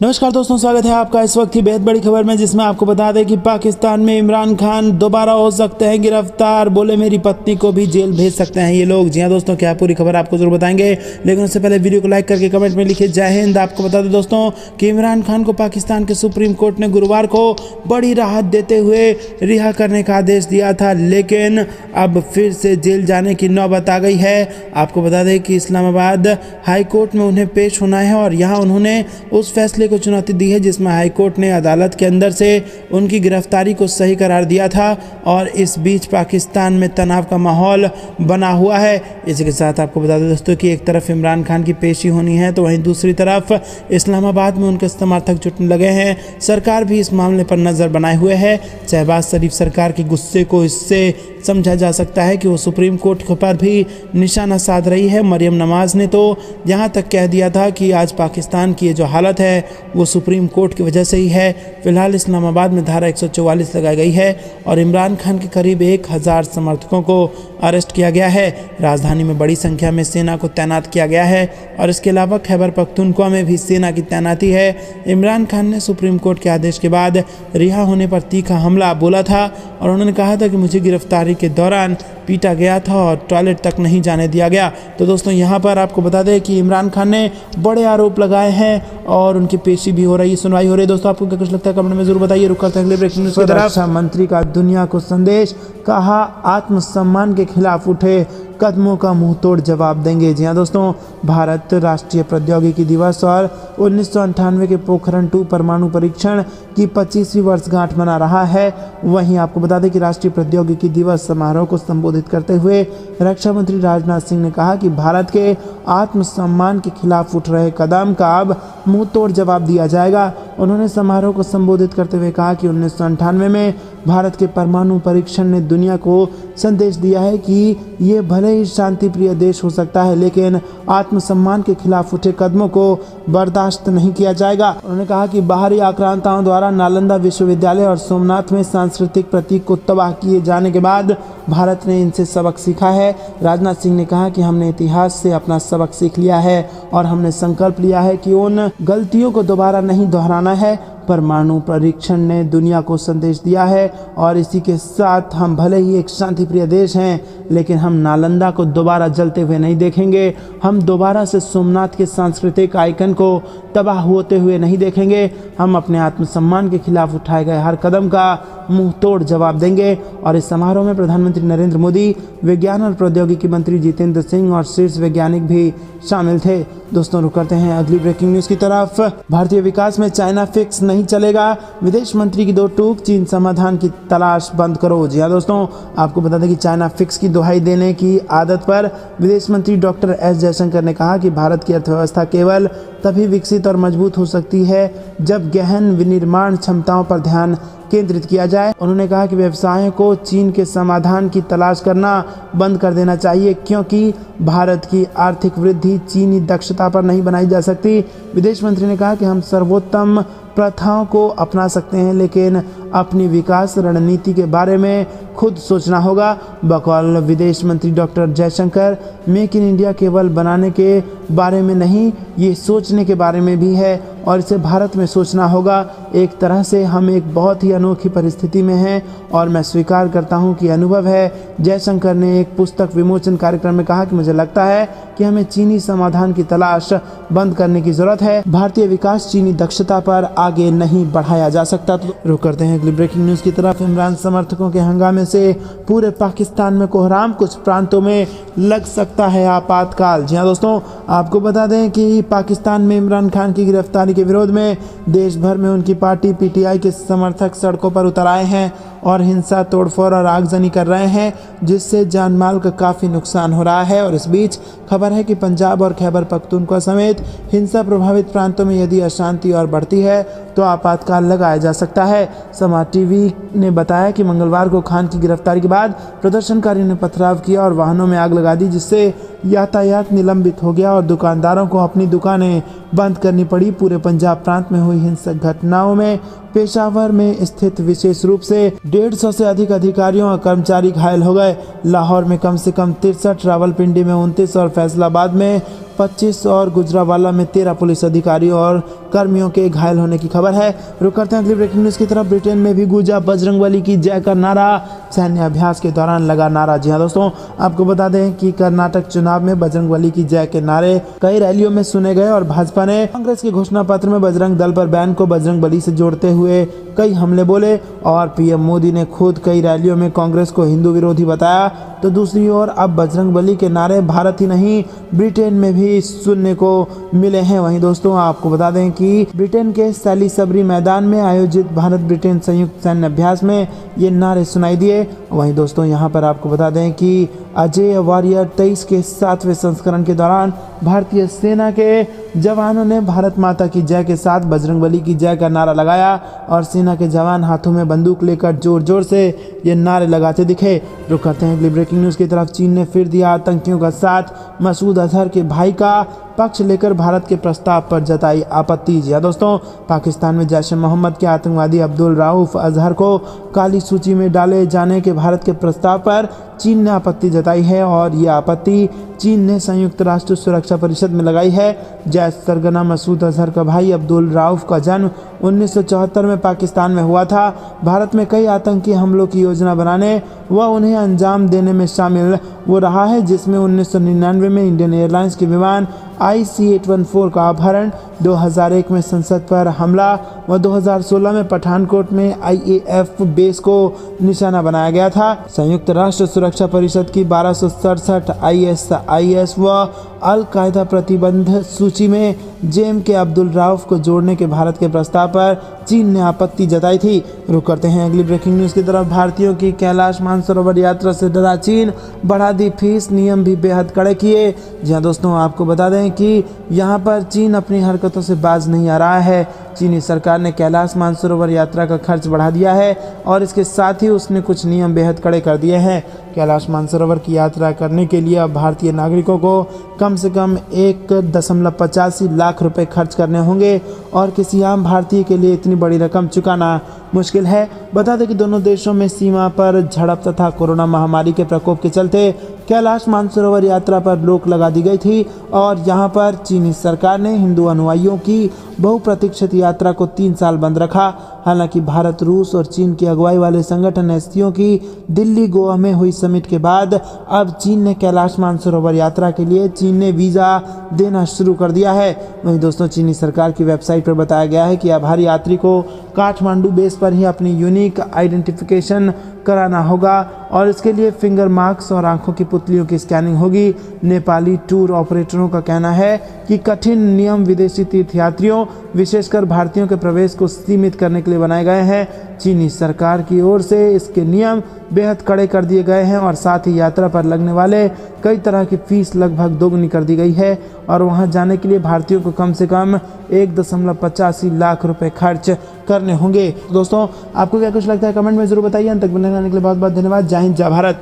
नमस्कार दोस्तों, स्वागत है आपका इस वक्त की बेहद बड़ी खबर में, जिसमें आपको बता दें कि पाकिस्तान में इमरान खान दोबारा हो सकते हैं गिरफ्तार। बोले मेरी पत्नी को भी जेल भेज सकते हैं ये लोग। जी हाँ दोस्तों, क्या पूरी खबर आपको जरूर बताएंगे, लेकिन उससे पहले वीडियो को लाइक करके कमेंट में लिखिए जय हिंद। आपको बता दें दोस्तों कि इमरान खान को पाकिस्तान के सुप्रीम कोर्ट ने गुरुवार को बड़ी राहत देते हुए रिहा करने का आदेश दिया था, लेकिन अब फिर से जेल जाने की नौबत आ गई है। आपको बता दें कि इस्लामाबाद हाई कोर्ट में उन्हें पेश होना है और यहाँ उन्होंने उस फैसले को चुनौती दी है जिसमें हाई कोर्ट ने अदालत के अंदर से उनकी गिरफ्तारी को सही करार दिया था। और इस बीच पाकिस्तान में तनाव का माहौल बना हुआ है। इसी के साथ आपको बता दें दोस्तों कि एक तरफ इमरान खान की पेशी होनी है, तो वहीं दूसरी तरफ इस्लामाबाद में उनके समर्थक जुटने लगे हैं। सरकार भी इस मामले पर नज़र बनाए हुए है। शहबाज शरीफ सरकार के गुस्से को इससे समझा जा सकता है कि वो सुप्रीम कोर्ट पर भी निशाना साध रही है। मरियम नवाज ने तो यहाँ तक कह दिया था कि आज पाकिस्तान की ये जो हालत है वो सुप्रीम कोर्ट की वजह से ही है। फिलहाल इस्लामाबाद में धारा 144 लगाई गई है और इमरान खान के करीब 1000 समर्थकों को अरेस्ट किया गया है। राजधानी में बड़ी संख्या में सेना को तैनात किया गया है और इसके अलावा खैबर पख्तूनख्वा में भी सेना की तैनाती है। इमरान खान ने सुप्रीम कोर्ट के आदेश के बाद रिहा होने पर तीखा हमला बोला था और उन्होंने कहा था कि मुझे गिरफ्तारी के दौरान पीटा गया था और टॉयलेट तक नहीं जाने दिया गया। तो दोस्तों यहाँ पर आपको बता दें कि इमरान खान ने बड़े आरोप लगाए हैं और उनकी पेशी भी हो रही है, सुनवाई हो रही है। दोस्तों आपको क्या कुछ लगता है कमेंट में जरूर बताइए। रुक करते हैं अगले ब्रेकिंग न्यूज़ की तरफ। रक्षा मंत्री का दुनिया को संदेश, कहा आत्मसम्मान के खिलाफ उठे कदमों का मुंह तोड़ जवाब देंगे। जी हाँ दोस्तों, भारत राष्ट्रीय प्रौद्योगिकी दिवस और 1998 के पोखरण 2 परमाणु परीक्षण की 25वीं वर्षगांठ मना रहा है। वहीं आपको बता दें कि राष्ट्रीय प्रौद्योगिकी दिवस समारोह को संबोधित करते हुए रक्षा मंत्री राजनाथ सिंह ने कहा कि भारत के आत्मसम्मान के खिलाफ उठ रहे कदम का अब मुंह तोड़ जवाब दिया जाएगा। उन्होंने समारोह को संबोधित करते हुए कहा कि 1998 में भारत के परमाणु परीक्षण ने दुनिया को संदेश दिया है कि ये भले ही शांति प्रिय देश हो सकता है, लेकिन आत्मसम्मान के खिलाफ उठे कदमों को बर्दाश्त नहीं किया जाएगा। उन्होंने कहा कि बाहरी आक्रांताओं द्वारा नालंदा विश्वविद्यालय और सोमनाथ में सांस्कृतिक प्रतीक को तबाह किए जाने के बाद भारत ने इनसे सबक सीखा है। राजनाथ सिंह ने कहा कि हमने इतिहास से अपना सबक सीख लिया है और हमने संकल्प लिया है कि उन गलतियों को दोबारा नहीं दोहराना है। परमाणु परीक्षण ने दुनिया को संदेश दिया है और इसी के साथ हम भले ही एक शांति प्रिय देश हैं, लेकिन हम नालंदा को दोबारा जलते हुए नहीं देखेंगे। हम दोबारा से सोमनाथ के सांस्कृतिक आइकन को तबाह होते हुए नहीं देखेंगे। हम अपने आत्मसम्मान के खिलाफ उठाए गए हर कदम का मुंह तोड़ जवाब देंगे। और इस समारोह में प्रधानमंत्री नरेंद्र मोदी, विज्ञान और प्रौद्योगिकी मंत्री जितेंद्र सिंह और शीर्ष वैज्ञानिक भी शामिल थे। दोस्तों रुक करते हैं अगली ब्रेकिंग न्यूज़ की तरफ। भारतीय विकास में चाइना फिक्स नहीं चलेगा, विदेश मंत्री की 2 टूक, चीन समाधान की तलाश बंद करो। जी हाँ दोस्तों, आपको बता दें कि चाइना फिक्स की दुहाई देने की आदत पर विदेश मंत्री डॉक्टर एस जयशंकर ने कहा कि भारत की अर्थव्यवस्था केवल तभी विकसित और मजबूत हो सकती है जब गहन विनिर्माण क्षमताओं पर ध्यान केंद्रित किया जाए। उन्होंने कहा कि व्यवसायों को चीन के समाधान की तलाश करना बंद कर देना चाहिए, क्योंकि भारत की आर्थिक वृद्धि चीनी दक्षता पर नहीं बनाई जा सकती। विदेश मंत्री ने कहा कि हम सर्वोत्तम प्रथाओं को अपना सकते हैं, लेकिन अपनी विकास रणनीति के बारे में खुद सोचना होगा। बकौल विदेश मंत्री doctor Jaishankar, make in India केवल बनाने के बारे में नहीं, ये सोचने के बारे में भी है और इसे भारत में सोचना होगा। एक तरह से हम एक बहुत ही अनोखी परिस्थिति में हैं और मैं स्वीकार करता हूं कि अनुभव है। जयशंकर ने एक पुस्तक विमोचन कार्यक्रम में कहा कि मुझे लगता है कि हमें चीनी समाधान की तलाश बंद करने की जरूरत है। भारतीय विकास चीनी दक्षता पर आगे नहीं बढ़ाया जा सकता। तो रुक करते हैं अगली ब्रेकिंग न्यूज़ की तरफ। इमरान समर्थकों के हंगामे से पूरे पाकिस्तान में कोहराम, कुछ प्रांतों में लग सकता है आपातकाल। जी हाँ दोस्तों, आपको बता दें कि पाकिस्तान में इमरान खान की गिरफ्तारी के विरोध में देश भर में उनकी पार्टी पीटीआई के समर्थक सड़कों पर उतर आए हैं और हिंसा, तोड़फोड़ और आगजनी कर रहे हैं, जिससे जान माल का काफ़ी नुकसान हो रहा है। और इस बीच खबर है कि पंजाब और खैबर पख्तूनख्वा समेत हिंसा प्रभावित प्रांतों में यदि अशांति और बढ़ती है तो आपातकाल लगाया जा सकता है। समाज टीवी ने बताया कि मंगलवार को खान की गिरफ्तारी के बाद प्रदर्शनकारियों ने पथराव किया और वाहनों में आग लगा दी, जिससे यातायात निलंबित हो गया और दुकानदारों को अपनी दुकानें बंद करनी पड़ी। पूरे पंजाब प्रांत में हुई हिंसक घटनाओं में पेशावर में स्थित विशेष रूप से 150 से अधिक अधिकारियों और कर्मचारी घायल हो गए। लाहौर में कम से कम 63, रावलपिंडी में 29 और फैसलाबाद में 25 और गुजरावाला में 13 पुलिस अधिकारियों और कर्मियों के घायल होने की खबर है। रुक करते हैं अगली ब्रेकिंग न्यूज की तरफ। ब्रिटेन में भी गूंजा बजरंगबली की जय का नारा, सैन्य अभ्यास के दौरान लगा नारा। जी हाँ दोस्तों, आपको बता दें कि कर्नाटक चुनाव में बजरंगबली की जय के नारे कई रैलियों में सुने गए और भाजपा ने कांग्रेस के घोषणा पत्र में बजरंग दल पर बैन को बजरंगबली से जोड़ते हुए कई हमले बोले और पीएम मोदी ने खुद कई रैलियों में कांग्रेस को हिंदू विरोधी बताया। तो दूसरी ओर अब बजरंगबली के नारे भारत ही नहीं ब्रिटेन में भी सुनने को मिले हैं। वहीं दोस्तों आपको बता दें कि ब्रिटेन के सैलिसबरी मैदान में आयोजित भारत ब्रिटेन संयुक्त सैन्य अभ्यास में ये नारे सुनाई दिए। वहीं दोस्तों यहाँ पर आपको बता दें कि अजय वॉरियर 23 के 7वें संस्करण के दौरान भारतीय सेना के जवानों ने भारत माता की जय के साथ बजरंगबली की जय का नारा लगाया और सेना के जवान हाथों में बंदूक लेकर जोर जोर से ये नारे लगाते दिखे। रुक करते हैं अगली ब्रेकिंग न्यूज़ की तरफ। चीन ने फिर दिया आतंकियों का साथ, मसूद अजहर के भाई का पक्ष लेकर भारत के प्रस्ताव पर जताई आपत्ति। जी दोस्तों, पाकिस्तान में जैश ए मोहम्मद के आतंकवादी अब्दुल राऊफ अजहर को काली सूची में डाले जाने के भारत के प्रस्ताव पर चीन ने आपत्ति जताई है और ये आपत्ति चीन ने संयुक्त राष्ट्र सुरक्षा परिषद में लगाई है। जैश सरगना मसूद अजहर का भाई अब्दुल राऊफ का जन्म 1974 में पाकिस्तान में हुआ था। भारत में कई आतंकी हमलों की योजना बनाने व उन्हें अंजाम देने में शामिल वो रहा है, जिसमें 1999 में इंडियन एयरलाइंस के विमान IC-814 का अपहरण, 2001 में संसद पर हमला व 2016 में पठानकोट में IAF बेस को निशाना बनाया गया था। संयुक्त राष्ट्र सुरक्षा परिषद की 1267 ISIS व अल कायदा प्रतिबंध सूची में जेम के अब्दुल राऊफ को जोड़ने के भारत के प्रस्ताव पर चीन ने आपत्ति जताई थी। रुक करते हैं अगली ब्रेकिंग न्यूज़ की तरफ। भारतीयों की कैलाश मानसरोवर यात्रा से डरा चीन, बढ़ा दी फीस, नियम भी बेहद कड़े किए। जी हाँ दोस्तों, आपको बता दें कि यहाँ पर चीन अपनी हरकतों से बाज नहीं आ रहा है। चीनी सरकार ने कैलाश मानसरोवर यात्रा का खर्च बढ़ा दिया है और इसके साथ ही उसने कुछ नियम बेहद कड़े कर दिए हैं। कैलाश मानसरोवर की यात्रा करने के लिए अब भारतीय नागरिकों को कम से कम 1.85 लाख रुपए खर्च करने होंगे और किसी आम भारतीय के लिए इतनी बड़ी रकम चुकाना मुश्किल है। बता दें कि दोनों देशों में सीमा पर झड़प तथा कोरोना महामारी के प्रकोप के चलते कैलाश मानसरोवर यात्रा पर रोक लगा दी गई थी और यहां पर चीनी सरकार ने हिंदू अनुयायियों की बहुप्रतीक्षित यात्रा को 3 साल बंद रखा। हालांकि भारत, रूस और चीन की अगुवाई वाले संगठन एससीओ की दिल्ली गोवा में हुई समिट के बाद अब चीन ने कैलाश मानसरोवर यात्रा के लिए चीन ने वीज़ा देना शुरू कर दिया है। वहीं दोस्तों, चीनी सरकार की वेबसाइट पर बताया गया है कि अब हर यात्री को काठमांडू बेस पर ही अपनी यूनिक आइडेंटिफिकेशन कराना होगा और इसके लिए फिंगर मार्क्स और आंखों की पुतलियों की स्कैनिंग होगी। नेपाली टूर ऑपरेटरों का कहना है कि कठिन नियम विदेशी तीर्थयात्रियों, विशेषकर भारतीयों के प्रवेश को सीमित करने के लिए बनाए गए हैं। चीनी सरकार की ओर से इसके नियम बेहद कड़े कर दिए गए हैं और साथ ही यात्रा पर लगने वाले कई तरह की फीस लगभग दोगुनी कर दी गई है और वहां जाने के लिए भारतीयों को कम से कम 1.85 लाख रुपए खर्च करने होंगे। दोस्तों, आपको क्या कुछ लगता है कमेंट में जरूर बताइए। अंत तक बने रहने के लिए बहुत बहुत धन्यवाद। जय हिंद, जय भारत।